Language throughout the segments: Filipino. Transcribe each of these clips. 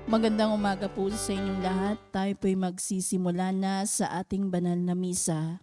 Magandang umaga po sa inyong lahat. Tayo po'y magsisimula na sa ating banal na misa.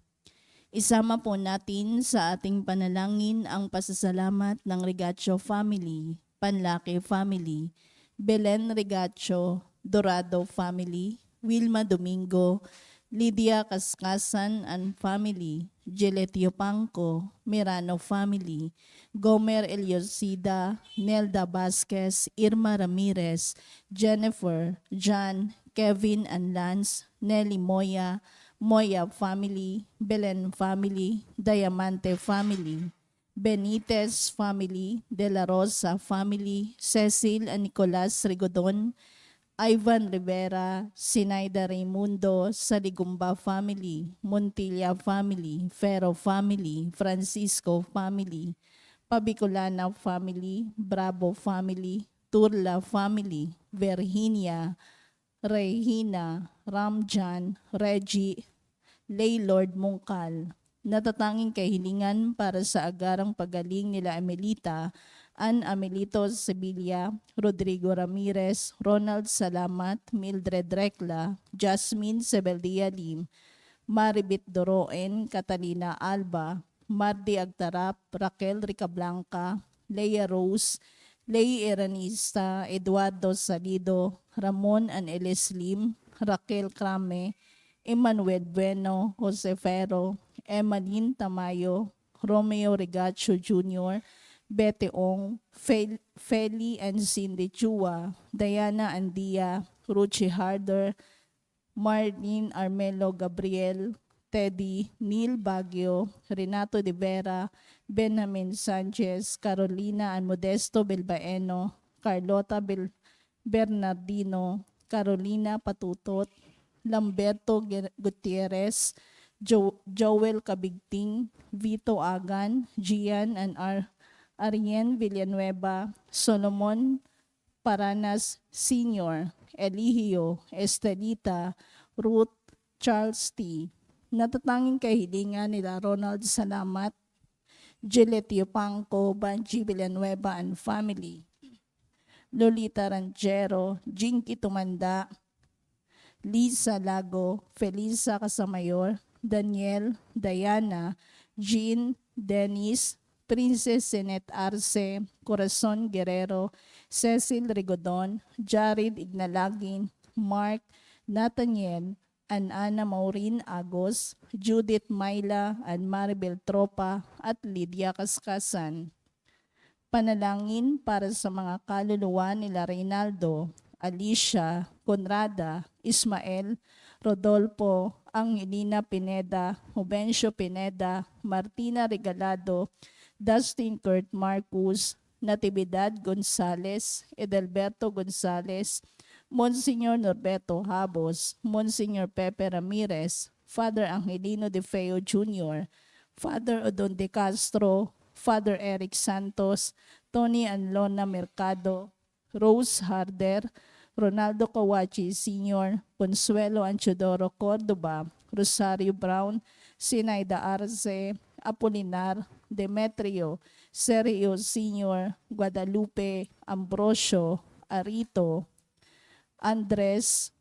Isama po natin sa ating panalangin ang pasasalamat ng Regacho family, Panlaki family, Belen Regacho, Dorado family, Wilma Domingo, Lydia Kaskasan and family, Geletio Pangco, Mirano family, Gomer Eliosida, Nelda Vasquez, Irma Ramirez, Jennifer, John, Kevin and Lance, Nelly Moya, Moya family, Belen family, Diamante family, Benitez family, De La Rosa family, Cecil and Nicolas Rigodon, Ivan Rivera, Sinaida Raimundo, Saligumba family, Montilla family, Ferro family, Francisco family, Pabicolana family, Bravo family, Turla family, Virginia, Regina, Ramjan, Reggie, Laylord Mungkal. Natatanging kahilingan para sa agarang pagaling nila Amelita, Ann Amelito Sevilla, Rodrigo Ramirez, Ronald Salamat, Mildred Recla, Jasmine Sebeldia Lim, Maribit Doroen, Catalina Alba, Mardi Agtarap, Raquel Ricablanca, Leia Rose, Lei Eranista, Eduardo Salido, Ramon and Elis Lim, Raquel Crame, Emmanuel Bueno, Jose Ferro, Emmeline Tamayo, Romeo Regacho Jr., Bete Ong, Feli and Cindy Chua, Diana Andia, Ruchi Harder, Marlene Armelo Gabriel, Teddy, Neil Baguio, Renato de Vera, Benjamin Sanchez, Carolina and Modesto Bilbaeno, Carlota Bernardino, Carolina Patutot, Lamberto Gutierrez, Joel Cabigting, Vito Agan, Gian and Arien Villanueva, Solomon Paranas Sr., Eligio, Estelita, Ruth, Charles T. Natatanging kahilingan nila Ronald Salamat, Geletio Pangco, Banji Villanueva and family, Lolita Ranchero, Jinky Tumanda, Lisa Lago, Felisa Casamayor, Daniel, Diana, Jean, Dennis, Princess Senet Arce, Corazon Guerrero, Cecil Rigodon, Jared Ignalagin, Mark, Nathaniel, and Ana Maureen Agos, Judith Myla, and Maribel Tropa, at Lydia Kaskasan. Panalangin para sa mga kaluluwa nila Reynaldo, Alicia, Conrada, Ismael, Rodolfo, Angelina Pineda, Juvencio Pineda, Martina Regalado, Dustin Kurt Marcus, Natividad Gonzales, Edelberto Gonzales, Monsignor Norberto Habos, Monsignor Pepe Ramirez, Father Angelino De Feo Jr., Father Odon De Castro, Father Eric Santos, Tony and Lona Mercado, Rose Harder, Ronaldo Kawachi Sr., Consuelo Anchodoro Cordoba, Rosario Brown, Sinaida Arce, Apolinar, Demetrio, Sergio Sr., Guadalupe, Ambrosio, Arito, Andres,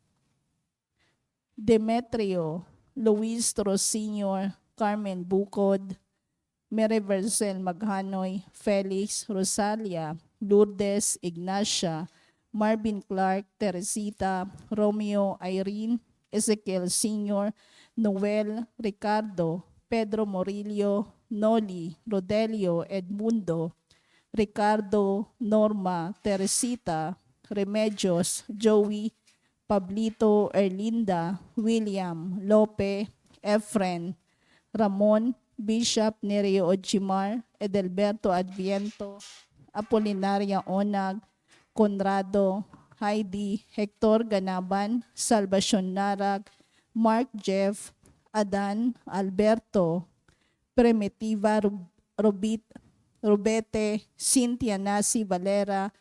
Demetrio, Luis Toro Sr., Carmen Bukod, Mary Vercel Maghanoy, Felix, Rosalia, Lourdes, Ignacia, Marvin Clark, Teresita, Romeo, Irene, Ezekiel Sr., Noel, Ricardo, Pedro Morillo, Noli, Rodelio, Edmundo, Ricardo, Norma, Teresita, Remedios, Joey, Pablito, Erlinda, William, Lope, Efren, Ramon, Bishop Nereo Ochimar, Edelberto Adviento, Apolinaria Onag, Conrado, Heidi, Hector Ganaban, Salvacion Narag, Mark Jeff, Adan, Alberto, Primitiva Rubete, Cynthia Nasi Valera,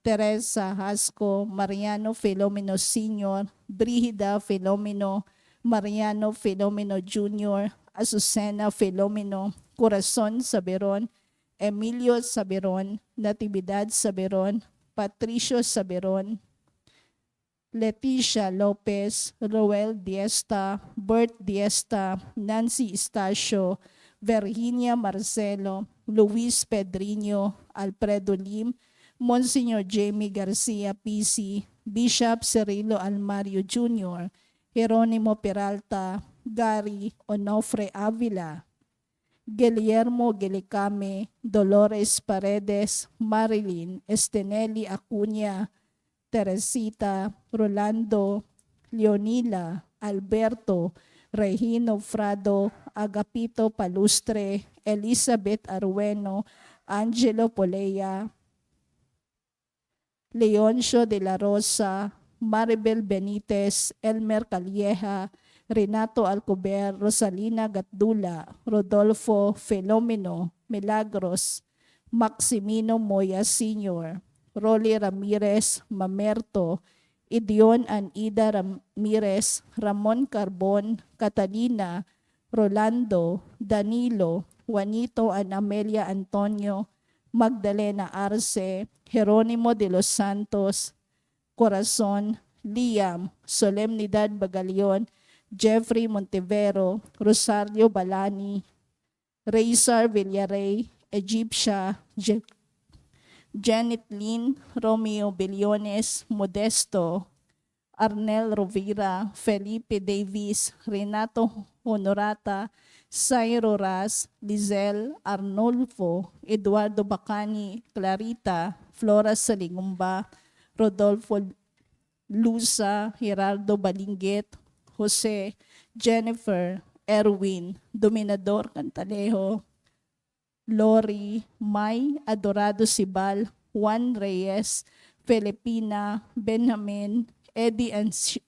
Teresa Hasco, Mariano Filomeno Sr., Brigida Filomeno, Mariano Filomeno Jr., Azucena Filomeno, Corazon Saberon, Emilio Saberon, Natividad Saberon, Patricio Saberon, Leticia Lopez, Roel Diesta, Bert Diesta, Nancy Estacio, Virginia Marcelo, Luis Pedriño, Alfredo Lim, Monsignor Jamie Garcia PC, Bishop Cirilo Almario Jr., Jeronimo Peralta, Gary Onofre Avila, Guillermo Gilicame, Dolores Paredes, Marilyn Estenelli Acuña, Teresita, Rolando, Leonila, Alberto, Regino Frado, Agapito Palustre, Elizabeth Arweno, Angelo Polea, Leoncio de la Rosa, Maribel Benitez, Elmer Calleja, Renato Alcober, Rosalina Gatdula, Rodolfo Felomeno, Milagros, Maximino Moya Sr., Rolly Ramirez Mamerto, Idion Anida Ramirez, Ramon Carbon, Catalina, Rolando, Danilo, Juanito and Amelia Antonio, Magdalena Arce, Jeronimo de los Santos, Corazon, Liam, Solemnidad Bagalion, Jeffrey Montevero, Rosario Balani, Razor Villarey, Egyptia, Janet Lynn, Romeo Billones, Modesto, Arnel Rovira, Felipe Davis, Renato Honorata, Sairo Ras, Lizelle Arnolfo, Eduardo Bacani, Clarita, Flora Salingumba, Rodolfo Lusa, Gerardo Balinguet, Jose, Jennifer, Erwin, Dominador Cantalejo, Lori, May, Adorado Sibal, Juan Reyes, Filipina, Benjamin, Eddie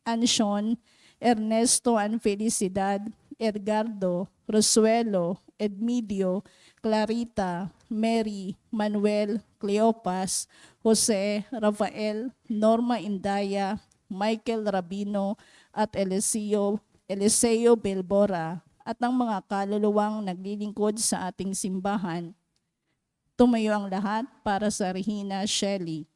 Anshon, Ernesto and Felicidad, Edgardo, Rosuelo, Edmidio, Clarita, Mary, Manuel, Cleopas, Jose, Rafael, Norma Indaya, Michael Rabino, at Eliseo Belbora, at ang mga kaluluwang naglilingkod sa ating simbahan. Tumayo ang lahat para sa Regina Shelley.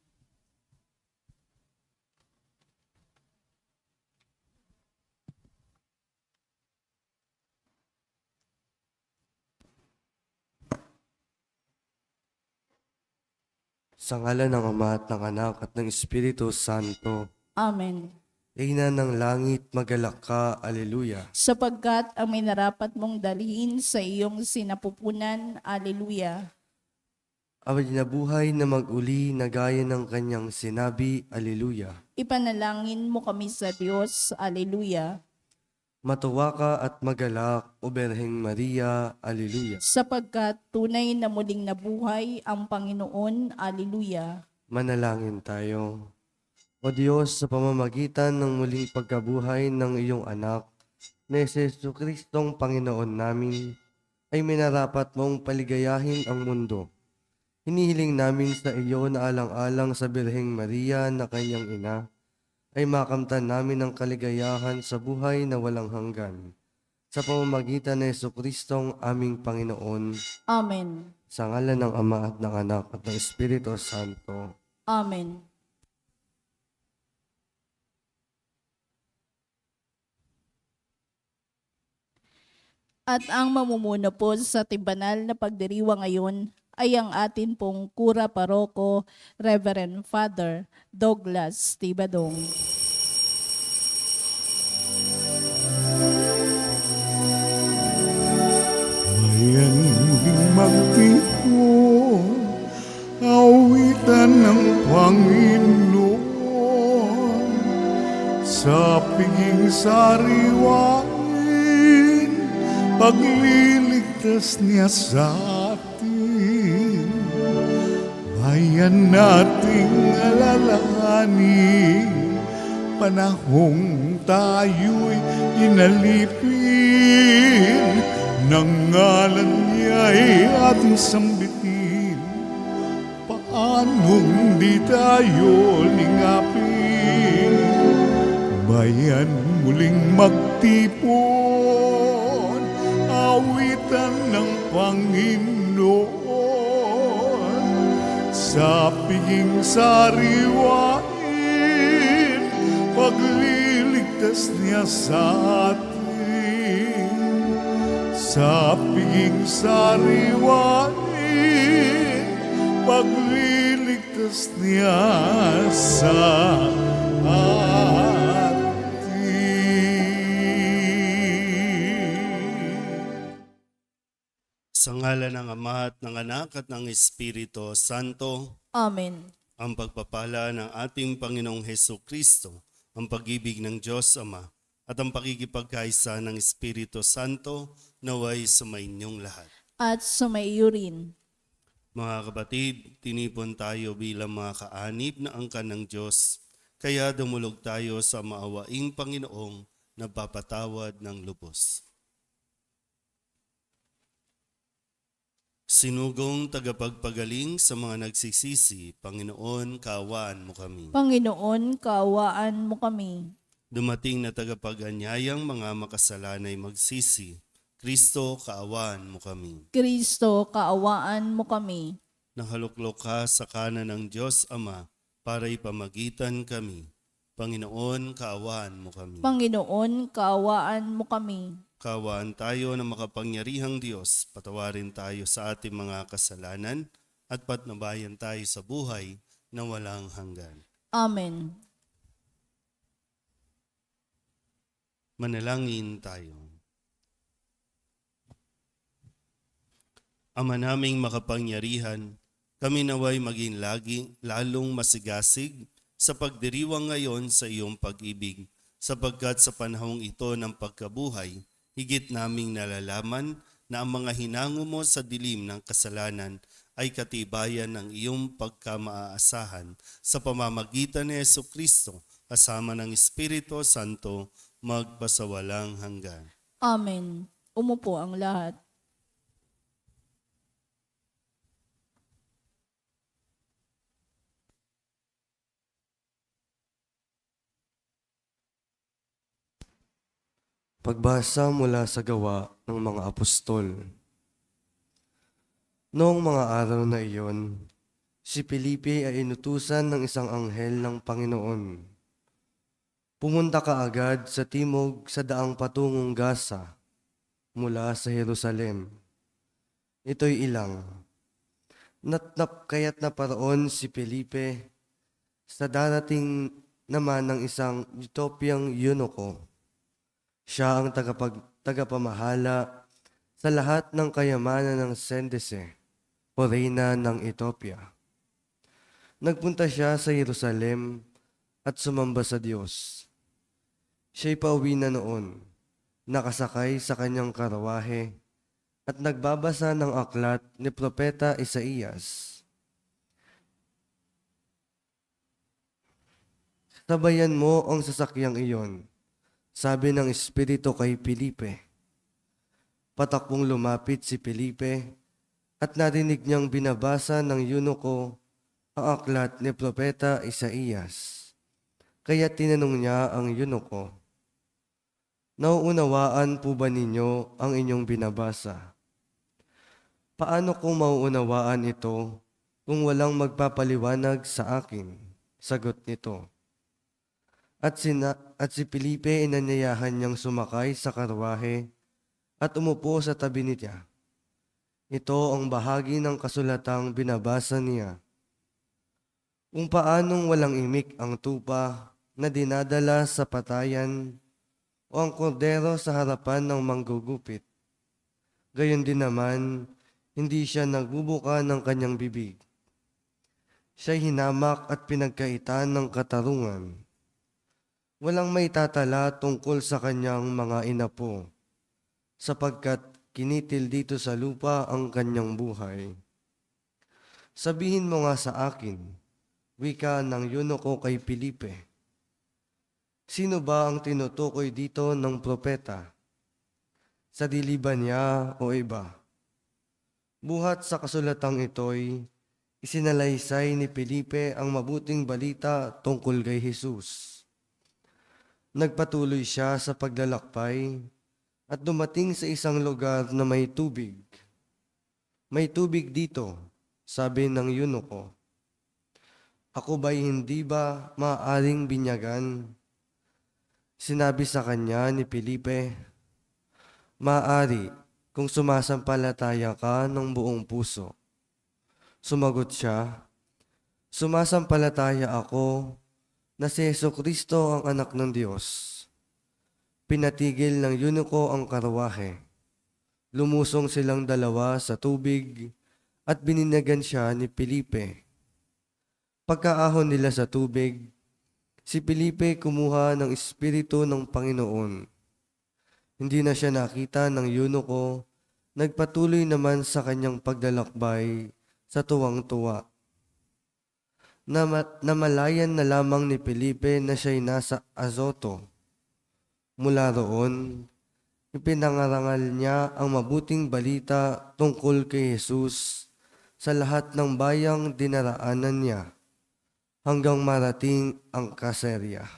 Sa ngalan ng Ama at ng Anak at ng Espiritu Santo. Amen. Ina ng langit, magalak ka, Alleluia. Sapagkat ang minarapat mong dalhin sa iyong sinapupunan, Alleluia. Awad na buhay na mag-uli na gaya ng kanyang sinabi, Alleluia. Ipanalangin mo kami sa Diyos, Alleluia. Matuwa ka at magalak, O Berheng Maria, Alleluia. Sapagkat tunay na muling nabuhay ang Panginoon, Alleluia. Manalangin tayo. O Diyos, sa pamamagitan ng muling pagkabuhay ng iyong anak, na Jesucristong Panginoon namin, ay minarapat mong paligayahin ang mundo. Hinihiling namin sa iyo na alang-alang sa Birheng Maria na kanyang ina, ay makamtan namin ang kaligayahan sa buhay na walang hanggan. Sa pamamagitan ng Jesucristong aming Panginoon. Amen. Sa ngalan ng Ama at ng Anak at ng Espiritu Santo. Amen. At ang mamumuno po sa timbanal na pagdiriwang ngayon ay ang atin pong Kura Paroko, Reverend Father Douglas Tibadong. Bayan muling magtipon, awitan ng Panginoon, sa piging sariwain, pagliligtas niya sa atin. Bayan nating alalahanin, panahong tayo'y inalipin, ng ngalan niya'y ating sambitin. Paanong di tayo lingapin? Bayan muling magtipon, awitan ng Panginoon, sa piging sariwain, pagliligtas niya sa atin, sa piging sariwain, pagliligtas niya sa atin. Sa ngalan ng Ama at ng Anak at ng Espiritu Santo, Amen. ang pagpapala ng ating Panginoong Heso Kristo, ang pag-ibig ng Diyos Ama, at ang pakikipagkaisa ng Espiritu Santo naway sumainyong lahat. At sumaiyo rin. Mga kapatid, tinipon tayo bilang mga kaanib na angkan ng Diyos, kaya dumulog tayo sa maawaing Panginoong nagpapatawad ng lubos. Sinugong tagapagpagaling sa mga nagsisisi, Panginoon, kaawaan mo kami. Panginoon, kaawaan mo kami. Dumating na tagapag-anyayang mga makasalanay magsisi, Kristo, kaawaan mo kami. Kristo, kaawaan mo kami. Nahaluklok ka sa kanan ng Diyos Ama para ipamagitan kami. Panginoon, kaawaan mo kami. Panginoon, kaawaan mo kami. Kaawaan tayo ng makapangyarihang Diyos, patawarin tayo sa ating mga kasalanan at patnubayan tayo sa buhay na walang hanggan. Amen. Manalangin tayo. Ama naming makapangyarihan, kami naway maging lalong masigasig sa pagdiriwang ngayon sa iyong pag-ibig, sapagkat sa panahong ito ng pagkabuhay, higit naming nalalaman na ang mga hinango mo sa dilim ng kasalanan ay katibayan ng iyong pagkamaaasahan sa pamamagitan ni Jesucristo kasama ng Espiritu Santo magpasawalang hanggan. Amen. Umupo ang lahat. Pagbasa mula sa gawa ng mga apostol. Noong mga araw na iyon, si Felipe ay inutusan ng isang anghel ng Panginoon. Pumunta ka agad sa timog sa daang patungong Gaza mula sa Jerusalem. Ito'y ilang. Natnap kaya't naparoon si Felipe sa darating naman ng isang Ethiopiang eunuko. Siya ang tagapamahala sa lahat ng kayamanan ng Sendese o reyna ng Ethiopia. Nagpunta siya sa Jerusalem at sumamba sa Diyos. Siya'y pauwi na noon, nakasakay sa kanyang karawahe at nagbabasa ng aklat ni Propeta Isaías. Sabayan mo ang sasakyang iyon, sabi ng Espiritu kay Felipe. Patakbong lumapit si Felipe at narinig niyang binabasa ng eunuko ang aklat ni Propeta Isaías. Kaya tinanong niya ang eunuko, nauunawaan po ba ninyo ang inyong binabasa? Paano kung mauunawaan ito kung walang magpapaliwanag sa akin? Sagot nito. At si Felipe inanyayahan niyang sumakay sa karwahe at umupo sa tabi niya. Ito ang bahagi ng kasulatang binabasa niya. Kung paanong walang imik ang tupa na dinadala sa patayan o ang kordero sa harapan ng manggugupit. Gayon din naman, hindi siya nagbubuka ng kanyang bibig. Siya'y hinamak at pinagkaitan ng katarungan. Walang may tatala tungkol sa kanyang mga inapo, sapagkat kinitil dito sa lupa ang kanyang buhay. Sabihin mo nga sa akin, wika ng eunuko kay Felipe. Sino ba ang tinutukoy dito ng propeta? Sarili ba niya o iba? Buhat sa kasulatang ito'y isinalaysay ni Felipe ang mabuting balita tungkol kay Jesus. Nagpatuloy siya sa paglalakbay at dumating sa isang lugar na may tubig. May tubig dito, sabi ng eunuko. Ako ba'y hindi ba maaaring binyagan Sinabi sa kanya ni Felipe, "Maaari kung sumasampalataya ka ng buong puso." Sumagot siya, "Sumasampalataya ako na si Jesucristo ang anak ng Diyos." Pinatigil ng yuniko ang karwahe. Lumusong silang dalawa sa tubig at bininagan siya ni Felipe. Pagkaahon nila sa tubig, si Felipe kumuha ng Espiritu ng Panginoon. Hindi na siya nakita ng yuniko, nagpatuloy naman sa kanyang paglalakbay sa tuwang-tuwa. Namalayan na lamang ni Felipe na siya'y nasa Azoto. Mula roon, ipinangarangal niya ang mabuting balita tungkol kay Jesus sa lahat ng bayang dinaraanan niya hanggang marating ang Caesarea.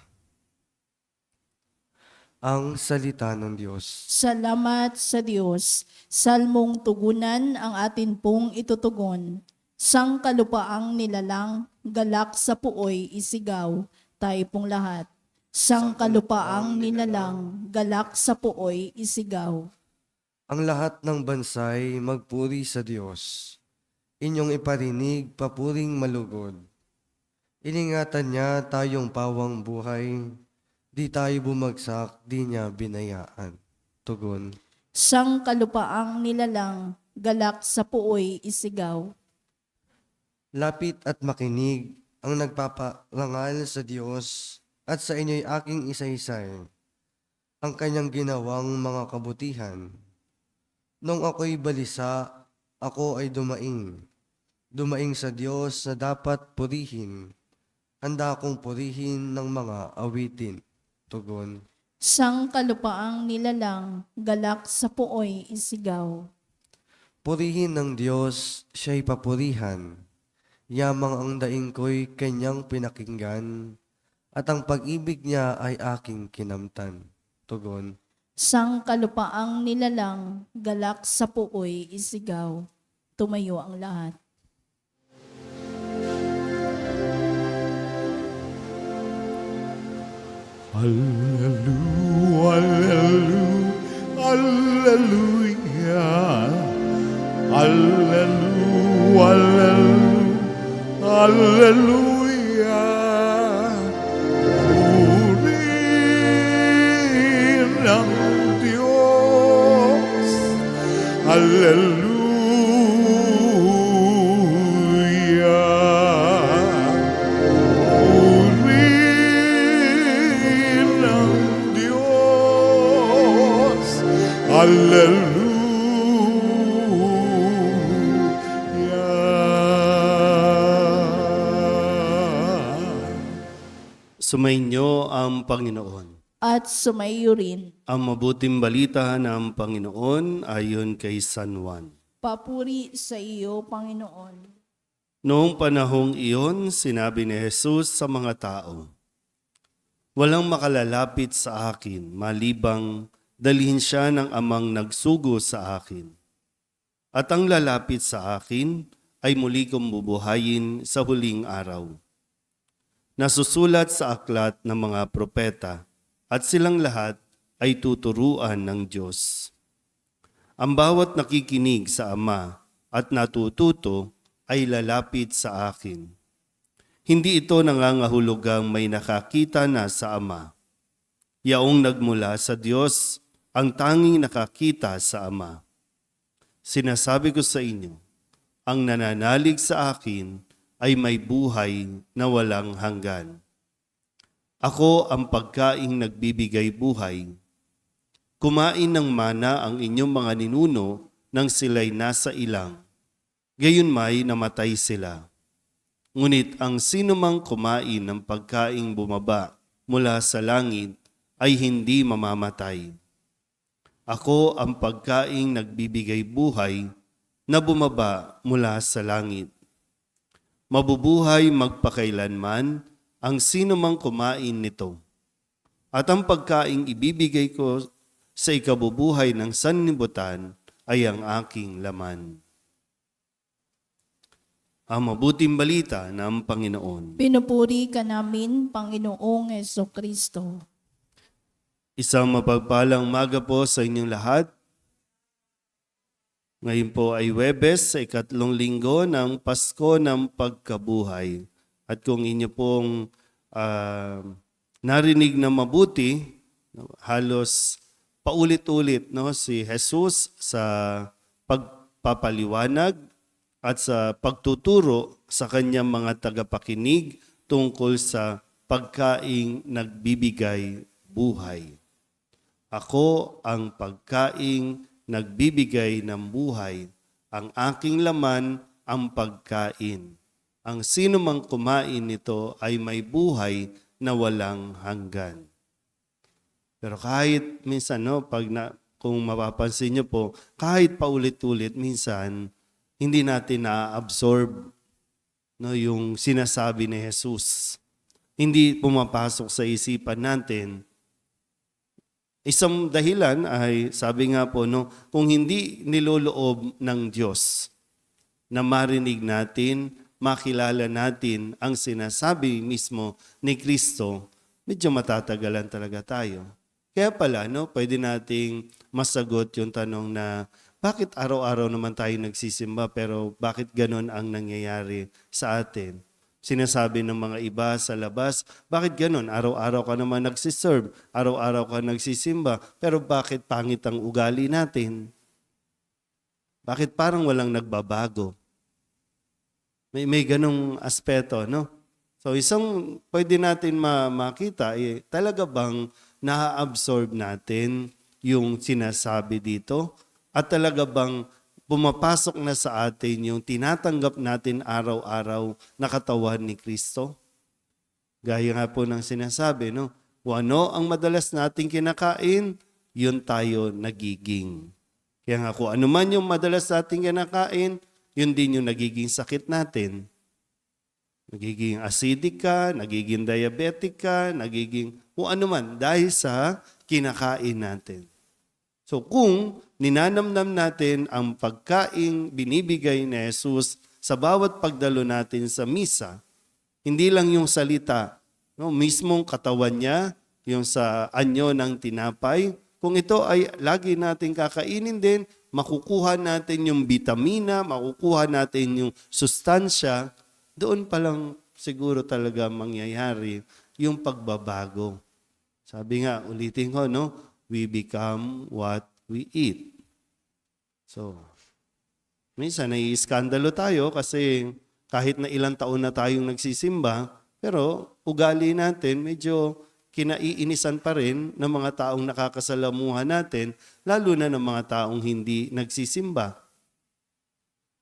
Ang salita ng Diyos. Salamat sa Diyos. Salmong tugunan ang atin pong itutugon. Sang kalupaang nilalang, galak sa puoy isigaw, tayo pong lahat. Sang kalupaang nilalang, galak sa puoy isigaw. Ang lahat ng bansay magpuri sa Diyos. Inyong iparinig papuring malugod. Iningatan niya tayong pawang buhay. Di tayo bumagsak, di niya binayaan. Tugon. Sang kalupaang nilalang, galak sa puoy isigaw. Lapit at makinig ang nagpaparangal sa Diyos at sa inyo'y aking isa-isay ang kanyang ginawang mga kabutihan. Nung ako'y balisa, ako ay dumaing. Dumaing sa Diyos na dapat purihin. Handa akong purihin ng mga awitin. Tugon. Sang kalupaang nilalang, galak sa puoy isigaw. Purihin ng Diyos, siya'y papurihan. Yamang ang daing ko'y kanyang pinakinggan, at ang pag-ibig niya ay aking kinamtan. Tugon. Sang kalupaang nilalang, galak sa puoy isigaw. Tumayo ang lahat. Hallelujah, hallelujah, hallelujah, hallelujah. Purihin ang Diyos, hallelujah. Purihin ang Diyos, hallelujah. Sumainyo ang Panginoon. At sumayo rin. Ang mabuting balita ng Panginoon ayon kay San Juan. Papuri sa iyo, Panginoon. Noong panahong iyon, sinabi ni Jesus sa mga tao, "Walang makalalapit sa akin, malibang dalhin siya ng amang nagsugo sa akin. At ang lalapit sa akin ay muli kong bubuhayin sa huling araw." Nasusulat sa aklat ng mga propeta, at silang lahat ay tuturuan ng Diyos. Ang bawat nakikinig sa Ama at natututo ay lalapit sa akin. Hindi ito nangangahulugang may nakakita na sa Ama. Yaong nagmula sa Diyos ang tanging nakakita sa Ama. Sinasabi ko sa inyo, ang nananalig sa akin ay may buhay na walang hanggan. Ako ang pagkaing nagbibigay buhay. Kumain ng mana ang inyong mga ninuno nang sila'y nasa ilang. Gayon may namatay sila. Ngunit ang sinumang kumain ng pagkaing bumaba mula sa langit ay hindi mamamatay. Ako ang pagkaing nagbibigay buhay na bumaba mula sa langit. Mabubuhay magpakailanman ang sinumang kumain nito. At ang pagkaing ibibigay ko sa ikabubuhay ng sanlibutan ay ang aking laman. Ang mabuting balita ng Panginoon. Pinupuri ka namin, Panginoong Jesucristo. Isang mapagpalang umaga po sa inyong lahat. Ngayon po ay Huwebes sa ikatlong linggo ng Pasko ng Pagkabuhay. At kung inyo pong narinig na mabuti, halos paulit-ulit si Jesus sa pagpapaliwanag at sa pagtuturo sa kanyang mga tagapakinig tungkol sa pagkaing nagbibigay buhay. Ako ang pagkaing nagbibigay ng buhay. Ang aking laman ang pagkain. Ang sino mang kumain nito ay may buhay na walang hanggan. Pero kahit minsan, kung mapapansin niyo po, kahit paulit-ulit, minsan, hindi natin na-absorb yung sinasabi ni Jesus. Hindi pumapasok sa isipan natin. Isang dahilan ay, sabi nga po, kung hindi niloloob ng Diyos na marinig natin, makilala natin ang sinasabi mismo ni Kristo, medyo matatagalan talaga tayo. Kaya pala, pwede nating masagot yung tanong na, bakit araw-araw naman tayo nagsisimba pero bakit ganon ang nangyayari sa atin? Sinasabi ng mga iba sa labas, bakit ganon? Araw-araw ka naman nagsiserve, araw-araw ka nagsisimba, pero bakit pangit ang ugali natin? Bakit parang walang nagbabago? May ganong aspeto, So isang pwede natin makita, talaga bang na-absorb natin yung sinasabi dito? At talaga bang pumapasok na sa atin yung tinatanggap natin araw-araw na katawan ni Kristo? Gaya nga po ng sinasabi, kung ano ang madalas nating kinakain, yun tayo nagiging. Kaya nga kung ano man yung madalas nating kinakain, yun din yung nagiging sakit natin. Nagiging acidic ka, nagiging diabetic ka, nagiging kung ano man dahil sa kinakain natin. So kung ninanamnam natin ang pagkaing binibigay ni Jesus sa bawat pagdalo natin sa misa, hindi lang yung salita, mismong katawan niya, yung sa anyo ng tinapay, kung ito ay lagi natin kakainin din, makukuha natin yung vitamina, makukuha natin yung sustansya, doon pa lang siguro talaga mangyayari yung pagbabago. Sabi nga, ulitin ko, we become what we eat. So, minsan nai-iskandalo tayo kasi kahit na ilang taon na tayong nagsisimba, pero ugali natin medyo kinaiinisan pa rin ng mga taong nakakasalamuhan natin, lalo na ng mga taong hindi nagsisimba.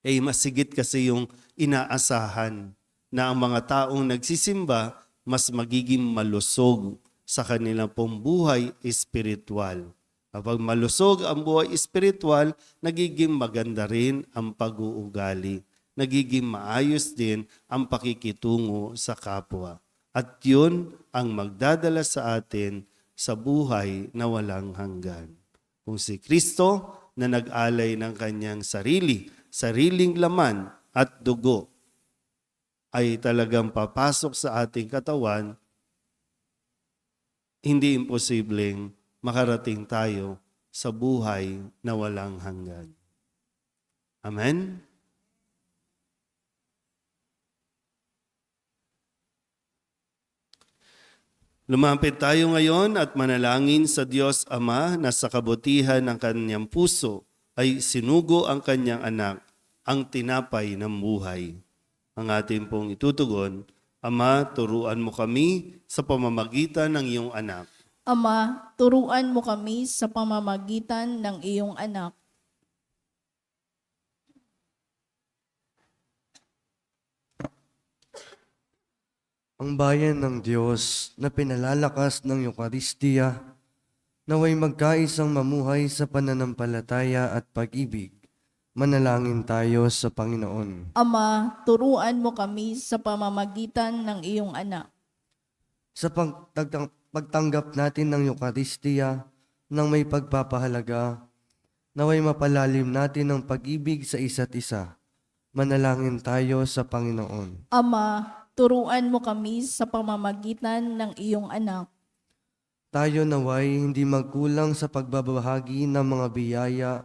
Masigit kasi yung inaasahan na ang mga taong nagsisimba mas magiging malusog sa kanilang pong buhay espiritual. Kapag malusog ang buhay espiritual, nagiging maganda rin ang pag-uugali. Nagiging maayos din ang pakikitungo sa kapwa. At yun ang magdadala sa atin sa buhay na walang hanggan. Kung si Kristo na nag-alay ng kanyang sariling laman at dugo ay talagang papasok sa ating katawan, hindi imposibleng makarating tayo sa buhay na walang hanggan. Amen? Lumapit tayo ngayon at manalangin sa Diyos Ama na sa kabutihan ng kanyang puso ay sinugo ang kanyang anak, ang tinapay ng buhay. Ang ating pong itutugon, Ama, turuan mo kami sa pamamagitan ng iyong anak. Ama, turuan mo kami sa pamamagitan ng iyong anak. Ang bayan ng Diyos na pinalalakas ng Eukaristiya, naway magkaisang mamuhay sa pananampalataya at pag-ibig. Manalangin tayo sa Panginoon. Ama, turuan mo kami sa pamamagitan ng iyong anak. Sa pagtanggap natin ng Eukaristiya ng may pagpapahalaga, naway mapalalim natin ang pag-ibig sa isa't isa. Manalangin tayo sa Panginoon. Ama, turuan mo kami sa pamamagitan ng iyong anak. tayo naway hindi magkulang sa pagbabahagi ng mga biyaya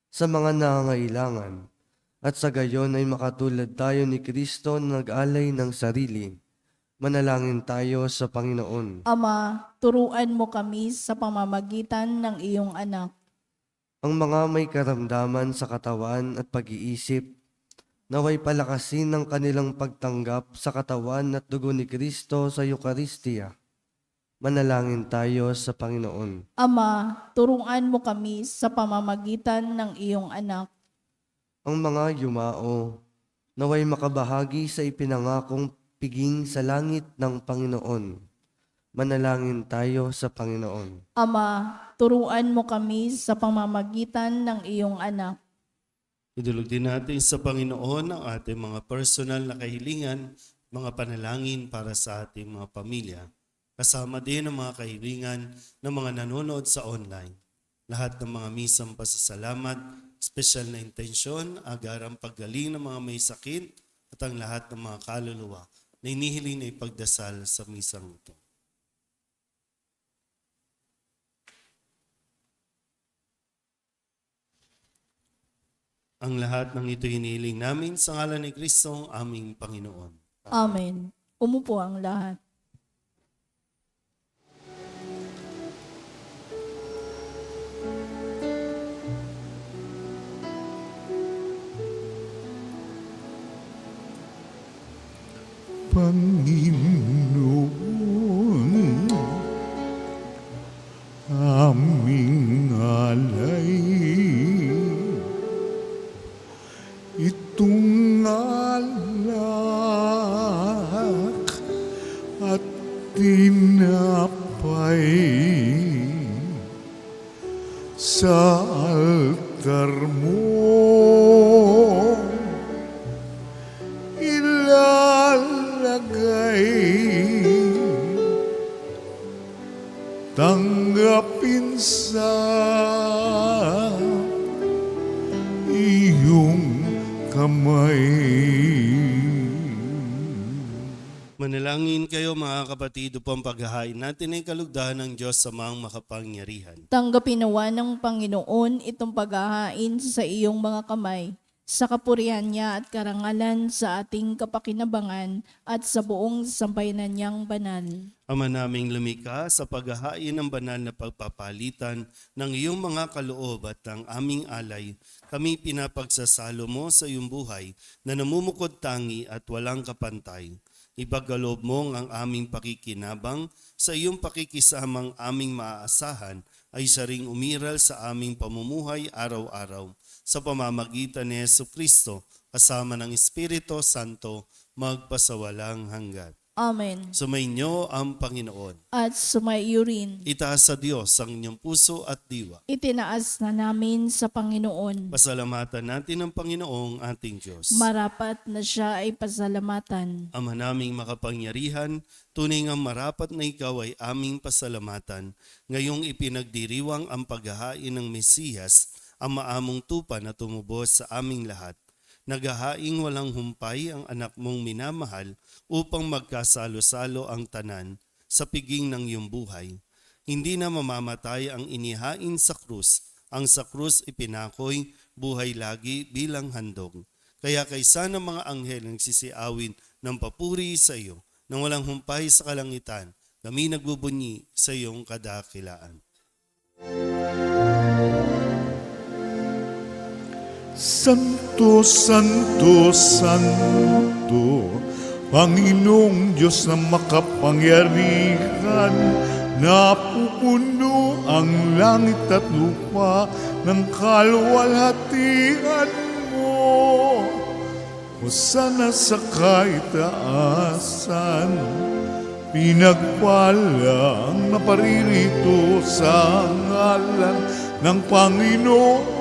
sa mga nangangailangan, at sa gayon ay makatulad tayo ni Kristo na nag-alay ng sarili. Manalangin tayo sa Panginoon. Ama, turuan mo kami sa pamamagitan ng iyong anak. Ang mga may karamdaman sa katawan at pag-iisip, naway palakasin ng kanilang pagtanggap sa katawan at dugo ni Kristo sa Eucharistia. Manalangin tayo sa Panginoon. Ama, turuan mo kami sa pamamagitan ng iyong anak. Ang mga yumao, naway makabahagi sa ipinangakong piging sa langit ng Panginoon. Manalangin tayo sa Panginoon. Ama, turuan mo kami sa pamamagitan ng iyong anak. Idulog din natin sa Panginoon ang ating mga personal na kahilingan, mga panalangin para sa ating mga pamilya. Kasama din ang mga kahilingan ng mga nanonood sa online. Lahat ng mga misang pasasalamat, special na intensyon, agarang paggaling ng mga may sakit, at ang lahat ng mga kaluluwa na inihiling na ipagdasal sa misang ito. Ang lahat ng ito hinihiling namin sa ngalan ni Kristo, aming Panginoon. Amen. Umupo ang lahat. Panginoon, aming alay, itong alak at tinapay sa altar mo ilalagay, tanggapin sa iyong kamay. Manalangin kayo mga kapatid upang paghahain natin ay kalugdahan ng Diyos sa mga makapangyarihan. Tanggapin nawa ng Panginoon itong paghahain sa iyong mga kamay, sa kapurihan niya at karangalan sa ating kapakinabangan at sa buong sambayanan niyang banal. Ama naming lumikha, sa paghahain ng banal na pagpapalitan ng iyong mga kaloob at ng aming alay, kami pinapagsasalo mo sa iyong buhay na namumukod tangi at walang kapantay. Ipagkaloob mo ang aming pakikinabang sa iyong pakikisamang aming maaasahan ay saring umiral sa aming pamumuhay araw-araw sa pamamagitan ni Jesucristo kasama ng Espiritu Santo magpasawalang hanggan. Amen. Sumainyo ang Panginoon. At sumaiyo rin. Itaas sa Diyos ang inyong puso at diwa. Itinaas na namin sa Panginoon. Pasalamatan natin ang Panginoong ating Diyos. Marapat na siya ay pasalamatan. Ama naming makapangyarihan, tunay nga marapat na ikaw ay aming pasalamatan. Ngayong ipinagdiriwang ang paghahain ng Mesiyas, ang maamong tupa na tumubos sa aming lahat. Naghahaing walang humpay ang anak mong minamahal upang magkasalo-salo ang tanan sa piging ng iyong buhay. Hindi na mamamatay ang inihain sa krus. Ang sa krus ipinakoy buhay lagi bilang handog. Kaya kaysa ng mga anghel nagsisiawin ng papuri sa iyo, nang walang humpay sa kalangitan, kami nagbubunyi sa iyong kadakilaan. Santo, Santo, Santo, Panginoong Diyos na makapangyarihan, napupuno ang langit at lupa ng kaluwalhatian mo. Hosana sa kaitaasan, pinagpalang naparirito sa ngalan ng Panginoon.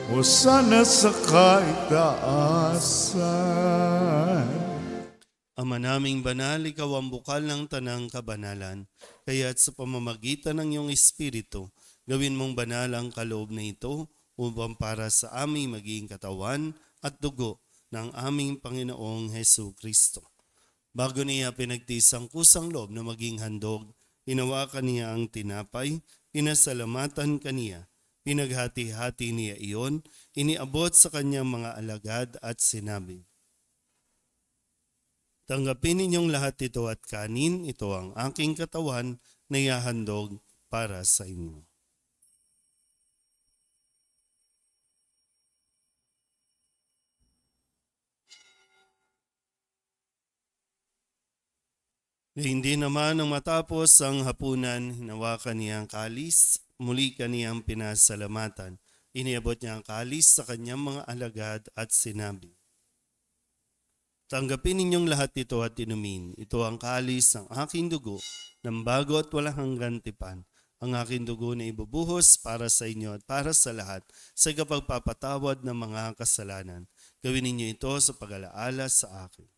Hosana sa kaitaasan. Ama naming banal, ikaw ang bukal ng tanang kabanalan, kaya't sa pamamagitan ng iyong Espiritu, gawin mong banal ang kaloob na ito upang para sa aming maging katawan at dugo ng aming Panginoong Hesu Kristo. Bago niya pinagtiis ang kusang loob na maging handog, Hinawakan niya ang tinapay, pinasalamatan kaniya, pinaghati-hati niya iyon, iniabot sa kanyang mga alagad at sinabi, "Tanggapin ninyong lahat ito at kanin, ito ang aking katawan na ihahandog para sa inyo." Hindi naman nang matapos ang hapunan, hinawakan niya ang kalis, muli kaniyang pinasalamatan. Iniabot niya ang kalis sa kanyang mga alagad at sinabi, "Tanggapin ninyong lahat ito at inumin. Ito ang kalis ng aking dugo, ng bago at walang hanggan tipan. Ang aking dugo na ibubuhos para sa inyo at para sa lahat sa kapagpapatawad ng mga kasalanan. Gawin ninyo ito sa pag-alaala sa akin."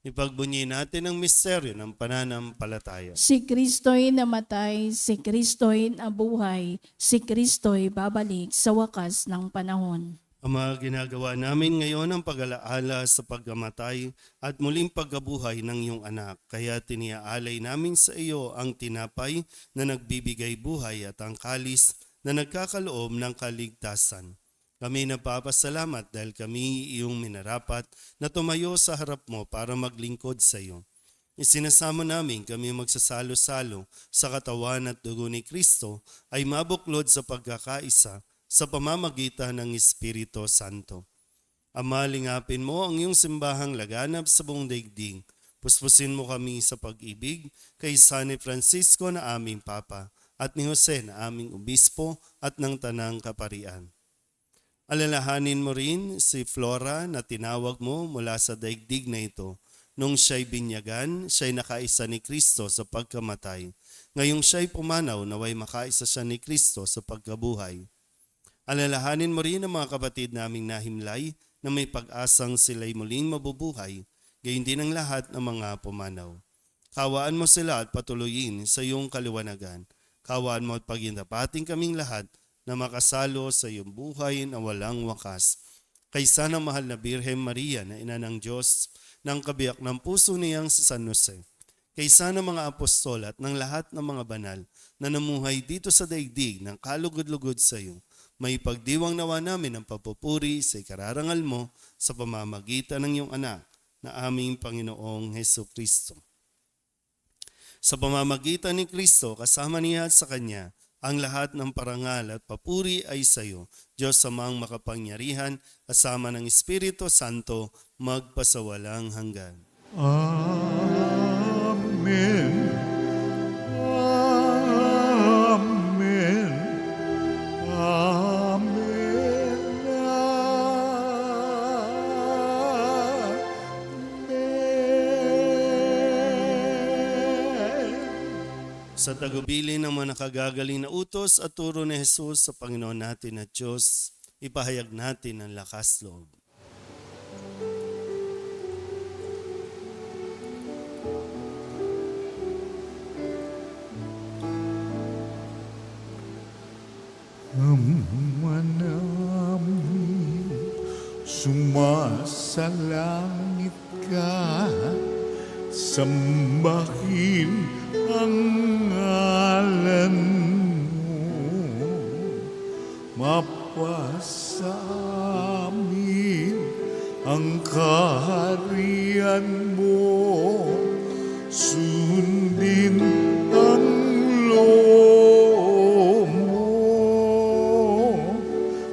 Ipagbunyi natin ang misteryo ng pananampalataya. Si Kristo'y namatay, si Kristo'y nabuhay, si Kristo'y babalik sa wakas ng panahon. Ama, ginagawa namin ngayon ang pag-alaala sa pagkamatay at muling pagkabuhay ng iyong anak. Kaya tiniaalay namin sa iyo ang tinapay na nagbibigay buhay at ang kalis na nagkakaloob ng kaligtasan. Kami napapasalamat dahil kami iyong minarapat na tumayo sa harap mo para maglingkod sa iyo. Isinasamo namin kami magsasalo-salo sa katawan at dugo ni Kristo ay mabuklod sa pagkakaisa sa pamamagitan ng Espiritu Santo. Ama, lingapin mo ang iyong simbahang laganap sa buong daigdig. Puspusin mo kami sa pag-ibig kay San Francisco na aming Papa at ni Jose na aming Obispo at ng Tanang Kaparian. Alalahanin mo rin si Flora na tinawag mo mula sa daigdig na ito. Nung siya'y binyagan, siya'y nakaisa ni Kristo sa pagkamatay. Ngayong siya'y pumanaw, naway makaisa siya ni Kristo sa pagkabuhay. Alalahanin mo rin ang mga kapatid naming nahimlay na may pag-asang sila'y muling mabubuhay, gayon din ang lahat ng mga pumanaw. Kawaan mo sila at patuloyin sa iyong kaliwanagan. Kawaan mo at pagindapating kaming lahat na makasalo sa iyong buhay na walang wakas. Kaysa ng mahal na Birhen Maria na ina ng Diyos, ng kabiyak ng puso niyang si San Jose. Kaysa ng mga apostol at ng lahat ng mga banal na namuhay dito sa daigdig ng kalugod-lugod sa iyo, may pagdiwang nawa namin ang papupuri sa ikararangal mo sa pamamagitan ng iyong anak na aming Panginoong Hesus Kristo. Sa pamamagitan ni Kristo, kasama niya at sa Kanya, ang lahat ng parangal at papuri ay sa iyo, Diyos Amang makapangyarihan, kasama ng Espiritu Santo, magpasawalang hanggan. Amen. Amen. Amen. Amen. Sa tagubilin ng mga nakagagaling na utos at turo ni Jesus sa Panginoon natin at Diyos, ipahayag natin ang lakas loob. Ama namin, sumasalangit ka, sambahin ang ngalan mo, mapasa amin ang kaharian mo, sundin ang loob mo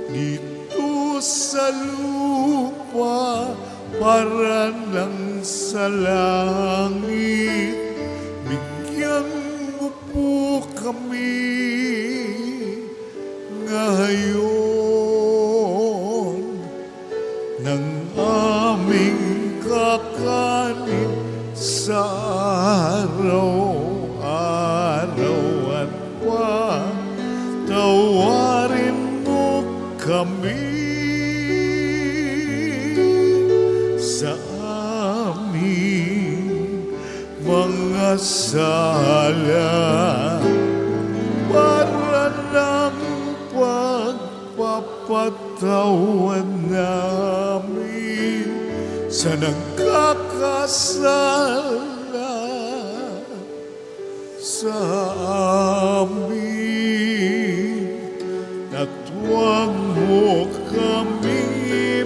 dito sa lupa para lang sa langit. Bigyan mo po kami ngayon ng aming kakanin sa araw-araw at patawarin mo kami sa aming mga sala para ng pagpapatawad Pagpatawad namin sa nagkakasala sa amin, at huwag mo kami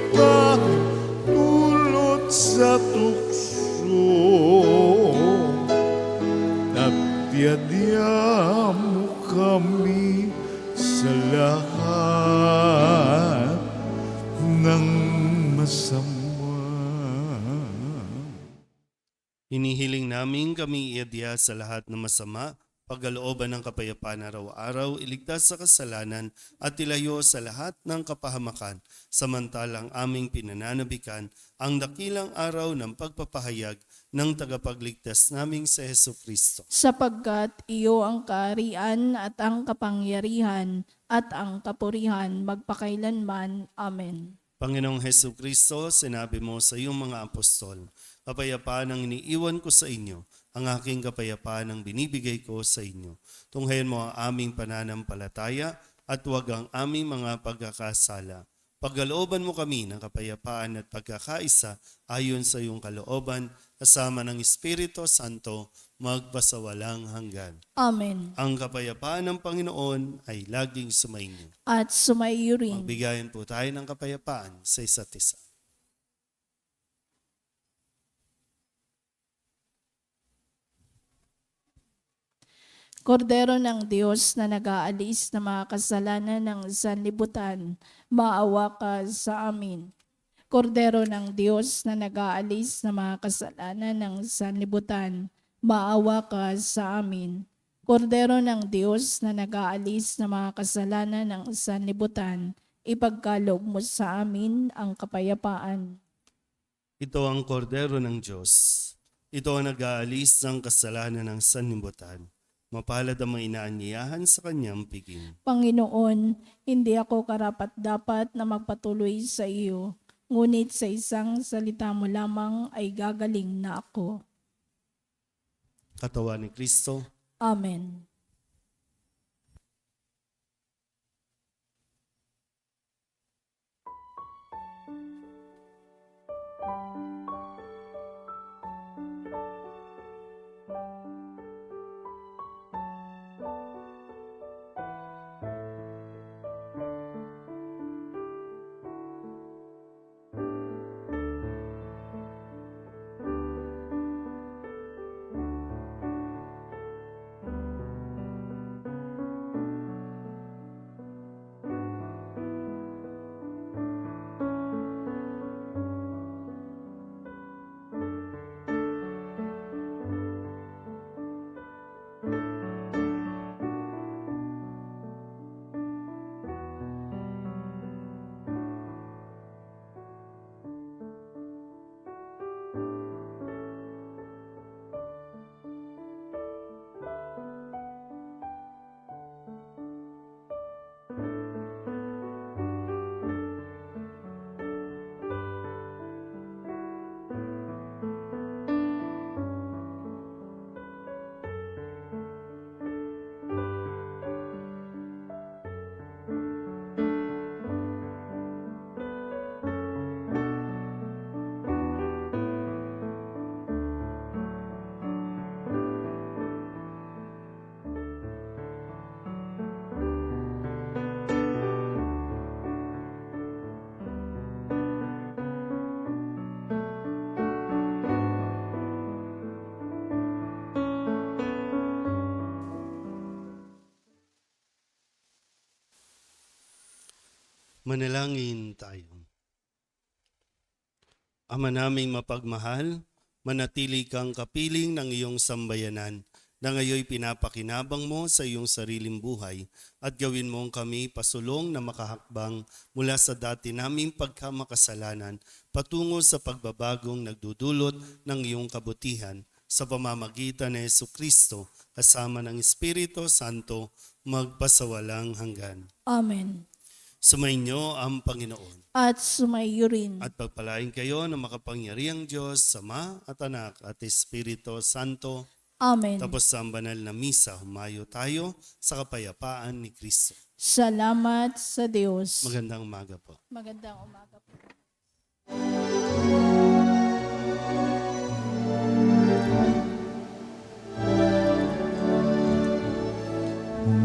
ipahintulot sa tukso, at yadya mo kami sa lahat ng masama. Hinihiling namin kami iadya sa lahat ng masama, pagkalooban ng kapayapaan araw-araw, iligtas sa kasalanan at ilayo sa lahat ng kapahamakan, samantalang aming pinananabikan ang dakilang araw ng pagpapahayag ng tagapagligtas naming sa Jesucristo. Sapagkat iyo ang kaharian at ang kapangyarihan at ang kapurihan magpakailanman. Amen. Panginoong Jesucristo, sinabi mo sa iyong mga apostol, kapayapaan ang iniiwan ko sa inyo, ang aking kapayapaan ang binibigay ko sa inyo. Tunghayan mo ang aming pananampalataya at huwag ang aming mga pagkakasala. Pagkalooban mo kami ng kapayapaan at pagkakaisa ayon sa iyong kalooban, kasama ng Espiritu Santo, magpasawalang hanggan. Amen. Ang kapayapaan ng Panginoon ay laging sumainyo. At sumaiyo rin. Magbigayan po tayo ng kapayapaan sa isa't isa. Kordero ng Diyos na nag-aalis ng mga kasalanan ng sanlibutan, maawa ka sa amin. Kordero ng Diyos na nag-aalis ng mga kasalanan ng sanlibutan, maawa ka sa amin. Kordero ng Diyos na nag-aalis ng mga kasalanan ng sanlibutan, ipagkaloob mo sa amin ang kapayapaan. Ito ang kordero ng Diyos. Ito ang nag-aalis ng kasalanan ng sanlibutan. Mapalad ang mga inaanyayahan sa kanyang piging. Panginoon, hindi ako karapat-dapat na magpatuloy sa iyo, ngunit sa isang salita mo lamang ay gagaling na ako. Katawan ni Kristo. Amen. Manalangin tayo. Ama naming mapagmahal, manatili kang kapiling ng iyong sambayanan na ngayoy pinapakinabang mo sa iyong sariling buhay at gawin mong kami pasulong na makahakbang mula sa dati naming pagkamakasalanan patungo sa pagbabagong nagdudulot ng iyong kabutihan sa pamamagitan ni Jesucristo kasama ng Espiritu Santo magpasawalang hanggan. Amen. Sumainyo ang Panginoon. At sumaiyo rin. At pagpalain kayo ng makapangyarihang Diyos, Ama at Anak at Espiritu Santo. Amen. Tapos sa banal na misa, humayo tayo sa kapayapaan ni Kristo. Salamat sa Diyos. Magandang umaga po. Magandang umaga po.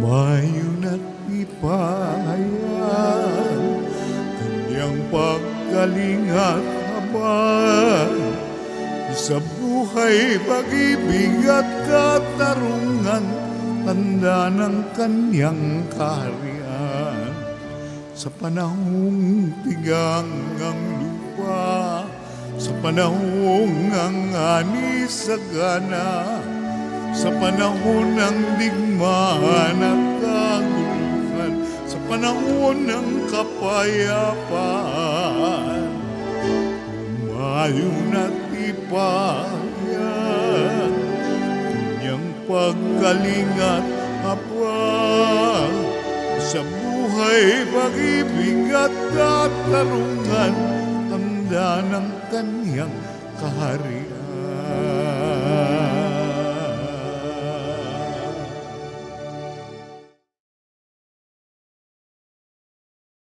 Mayon at ipahayan, kanyang pagkalingat habang sa buhay, pag-ibig at katarungan, tanda ng kanyang kaharian. Sa panahong tigang ang lupa, sa panahong ang ani sagana, sa panahon ng digmaan at kaguluhan, sa panahon ng kapayapaan, umayon at ipayan, kanyang pagkalingat habang sa buhay, pag-ibig at katarungan, tanda ng kanyang kaharian.